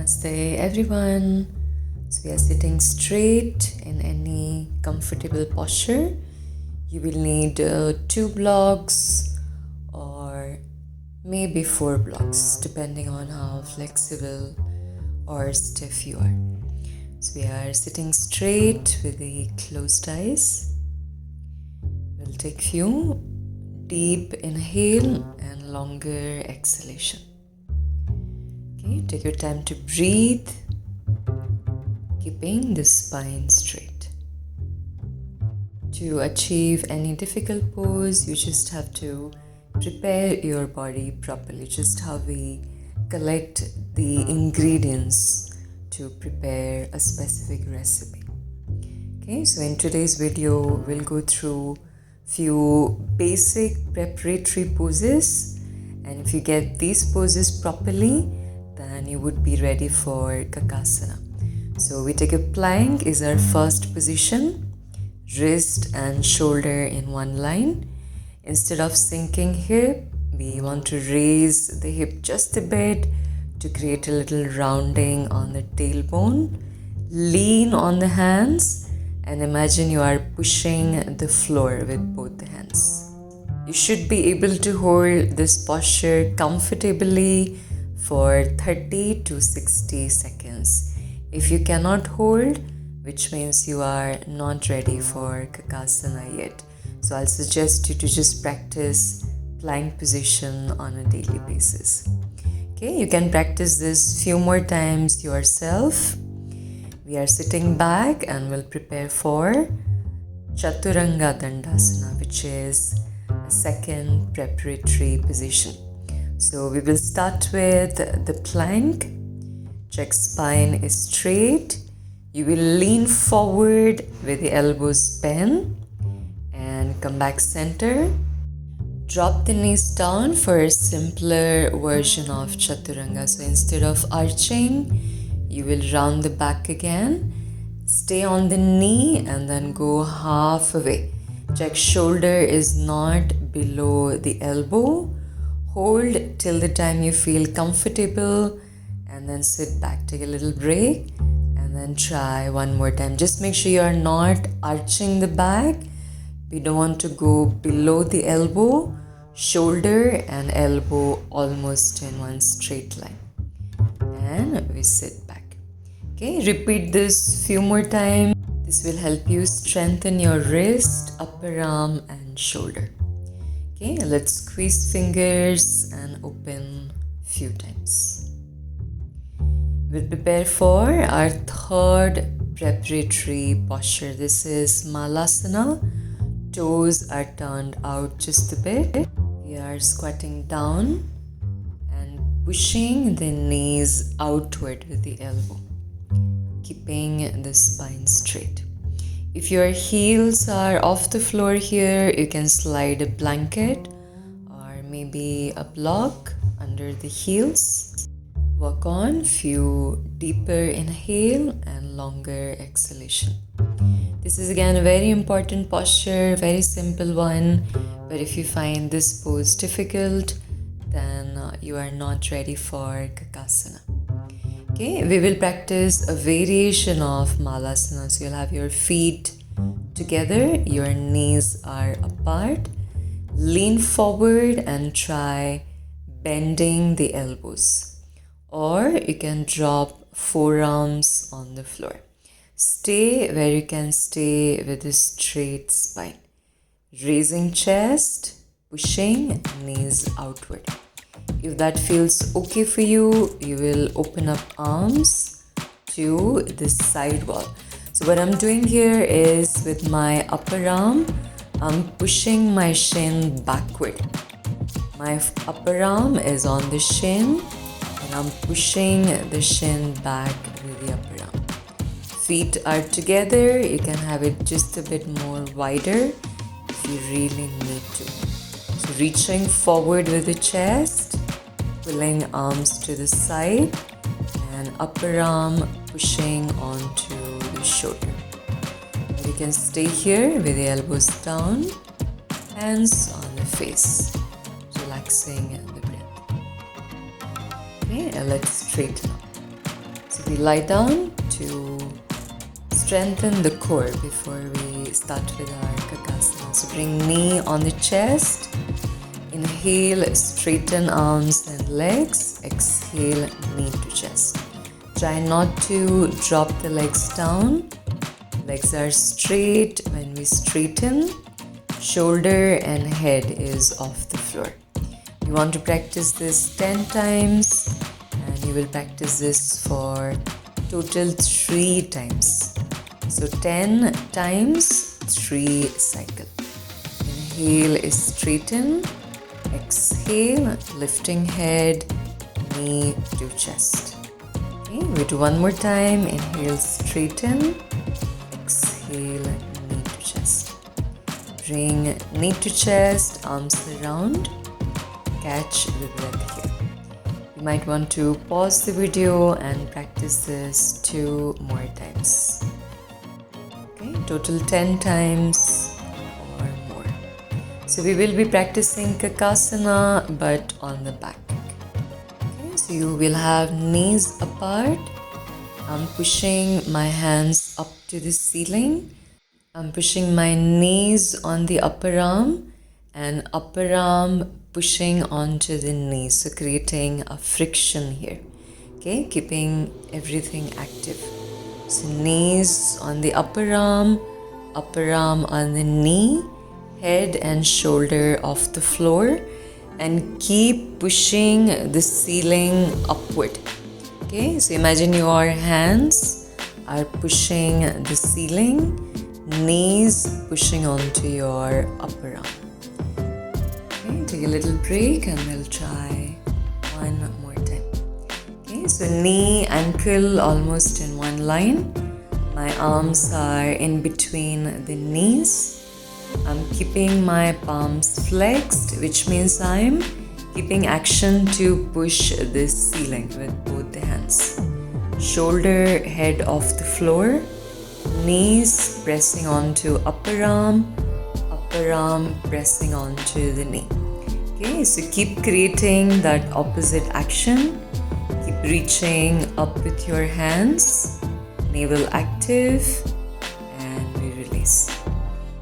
Namaste everyone. So we are sitting straight in any comfortable posture. You will need 2 blocks or maybe 4 blocks depending on how flexible or stiff you are. So we are sitting straight with the closed eyes. We'll take few deep inhale and longer exhalation. Okay, take your time to breathe, keeping the spine straight. To achieve any difficult pose, you just have to prepare your body properly, just how we collect the ingredients to prepare a specific recipe. Okay, so in today's video, we'll go through few basic preparatory poses, and if you get these poses properly, then you would be ready for Kakasana. So we take a plank is our first position, wrist and shoulder in one line. Instead of sinking hip, we want to raise the hip just a bit to create a little rounding on the tailbone. Lean on the hands and imagine you are pushing the floor with both the hands. You should be able to hold this posture comfortably for 30 to 60 seconds. If you cannot hold, which means you are not ready for Kakasana yet, so I'll suggest you to just practice plank position on a daily basis. Okay, you can practice this few more times yourself. We are sitting back and we'll prepare for Chaturanga Dandasana, which is a second preparatory position. So we will start with the plank. Check spine is straight. You will lean forward with the elbows bent and come back center. Drop the knees down for a simpler version of Chaturanga. So instead of arching, you will round the back again. Stay on the knee and then go halfway. Check shoulder is not below the elbow. Hold till the time you feel comfortable and then sit back. Take a little break and then try one more time. Just make sure you are not arching the back. We don't want to go below the elbow. Shoulder and elbow almost in one straight line. And we sit back. Okay, repeat this few more times. This will help you strengthen your wrist, upper arm and shoulder. Okay, let's squeeze fingers and open few times. We'll prepare for our third preparatory posture. This is Malasana. Toes are turned out just a bit. We are squatting down and pushing the knees outward with the elbow, keeping the spine straight. If your heels are off the floor here, you can slide a blanket or maybe a block under the heels. Work on few deeper inhale and longer exhalation. This is again a very important posture, very simple one, but if you find this pose difficult, then you are not ready for Kakasana. Okay, we will practice a variation of Malasana. So you'll have your feet together, your knees are apart. Lean forward and try bending the elbows. Or you can drop forearms on the floor. Stay where you can stay with a straight spine. Raising chest, pushing knees outward. If that feels okay for you, you will open up arms to the side wall. So what I'm doing here is with my upper arm, I'm pushing my shin backward. My upper arm is on the shin and I'm pushing the shin back with the upper arm. Feet are together. You can have it just a bit more wider if you really need to. So reaching forward with the chest, pulling arms to the side and upper arm pushing onto the shoulder. But you can stay here with the elbows down, hands on the face, relaxing the breath. Okay, let's straighten up. we lie down to strengthen the core before we start with our kakasana. So bring knee on the chest. Inhale, straighten arms and legs. Exhale, knee to chest. Try not to drop the legs down. Legs are straight. When we straighten, shoulder and head is off the floor. You want to practice this 10 times, and you will practice this for total 3 times. So 10 times 3 cycle. Inhale is straighten. Exhale, lifting head, knee to chest. Okay, we do one more time. Inhale, straighten. Exhale, knee to chest. Bring knee to chest, arms around. Catch the breath here. You might want to pause the video and practice this 2 more times. Okay, total 10 times or more. So we will be practicing kakasana but on the back. Okay, so you will have knees apart. I'm pushing my hands up to the ceiling. I'm pushing my knees on the upper arm and upper arm pushing onto the knees, so creating a friction here. Okay, keeping everything active. So knees on the upper arm on the knee, head and shoulder off the floor, and keep pushing the ceiling upward. Okay, so imagine your hands are pushing the ceiling, knees pushing onto your upper arm. Okay, take a little break and we'll try one more time. Okay, so knee, ankle almost in one line. My arms are in between the knees. I'm keeping my palms flexed, which means I'm keeping action to push the ceiling with both the hands. Shoulder, head off the floor. Knees pressing onto upper arm pressing onto the knee. Okay, so keep creating that opposite action. Keep reaching up with your hands, navel active, and we release.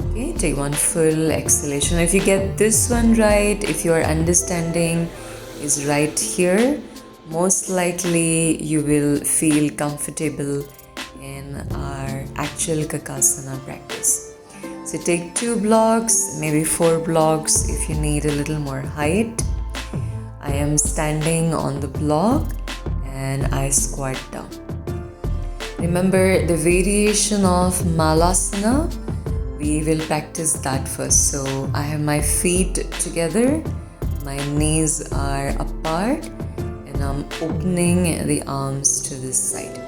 Okay, take one full exhalation. If you get this one right, if your understanding is right here, most likely you will feel comfortable in our actual kakasana practice. So take 2 blocks, maybe 4 blocks if you need a little more height. I am standing on the block and I squat down. Remember the variation of Malasana, we will practice that first. So I have my feet together, my knees are apart, and I'm opening the arms to this side.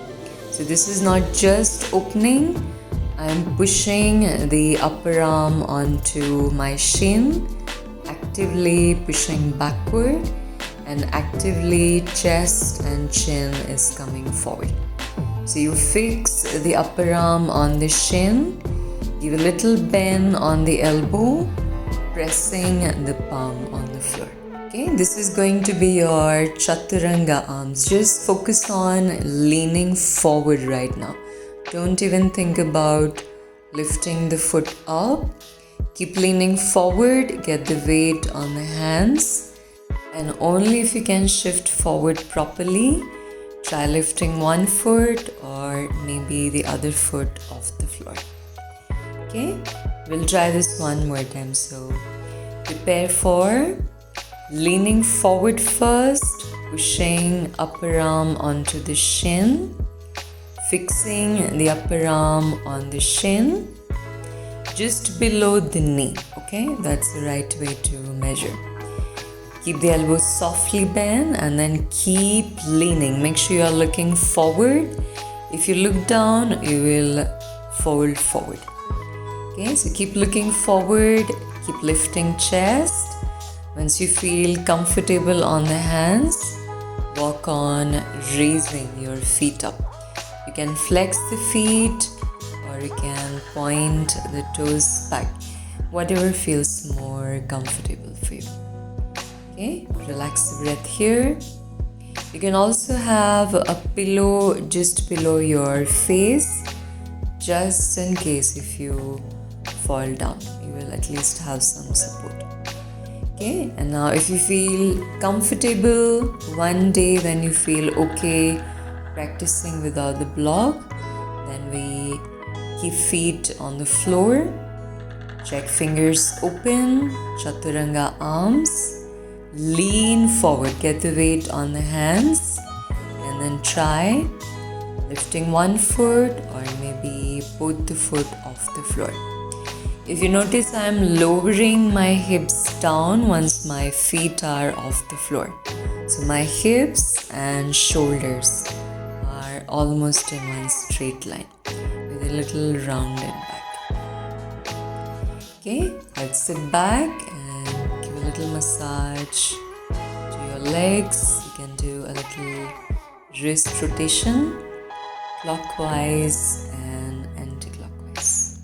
So this is not just opening, I'm pushing the upper arm onto my shin, actively pushing backward, and actively chest and chin is coming forward. So you fix the upper arm on the shin, give a little bend on the elbow, pressing the palm on the floor. Okay, this is going to be your Chaturanga arms. Just focus on leaning forward right now. Don't even think about lifting the foot up. Keep leaning forward, get the weight on the hands, and only if you can shift forward properly, try lifting one foot or maybe the other foot off the floor. Okay, we'll try this one more time. So prepare for leaning forward first, pushing upper arm onto the shin, fixing the upper arm on the shin, just below the knee. Okay, that's the right way to measure. Keep the elbows softly bent and then keep leaning. Make sure you are looking forward. If you look down, you will fold forward. Okay, so keep looking forward, keep lifting chest. Once you feel comfortable on the hands, walk on raising your feet up. You can flex the feet or you can point the toes back, whatever feels more comfortable for you. Okay, relax the breath here. You can also have a pillow just below your face, just in case if you fall down. You will at least have some support. Okay, and now if you feel comfortable one day, when you feel okay practicing without the block, then we keep feet on the floor, check fingers open, Chaturanga arms, lean forward, get the weight on the hands, and then try lifting one foot or maybe both the foot off the floor. If you notice, I'm lowering my hips down once my feet are off the floor. So my hips and shoulders are almost in one straight line with a little rounded back. Okay, let's sit back and give a little massage to your legs. You can do a little wrist rotation, clockwise and anti-clockwise.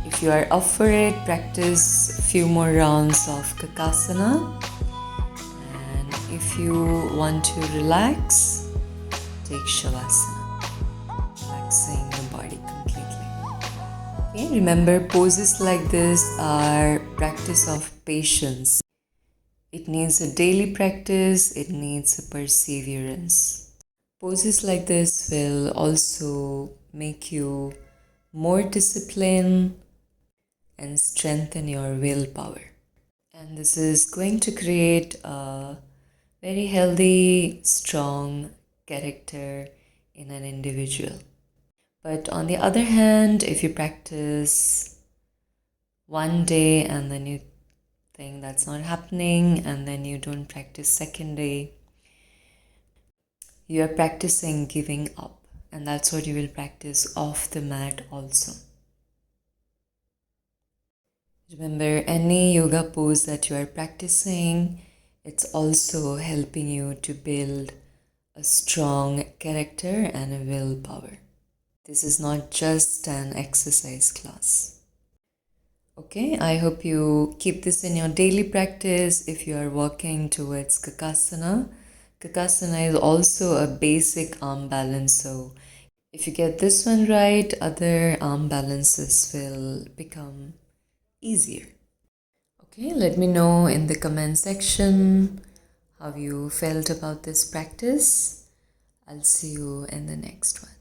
If you are up for it, practice a few more rounds of Kakasana. And if you want to relax, take Shavasana, relaxing the body completely. Okay, remember, poses like this are practice of patience. It needs a daily practice, it needs a perseverance. Poses like this will also make you more disciplined and strengthen your willpower. And this is going to create a very healthy, strong character in an individual. But on the other hand, if you practice one day and then you think that's not happening and then you don't practice second day, you are practicing giving up, and that's what you will practice off the mat also. Remember, any yoga pose that you are practicing, it's also helping you to build a strong character and a willpower. This is not just an exercise class. Okay, I hope you keep this in your daily practice if you are working towards Kakasana. Kakasana is also a basic arm balance, so if you get this one right, other arm balances will become easier. Okay, let me know in the comment section how you felt about this practice. I'll see you in the next one.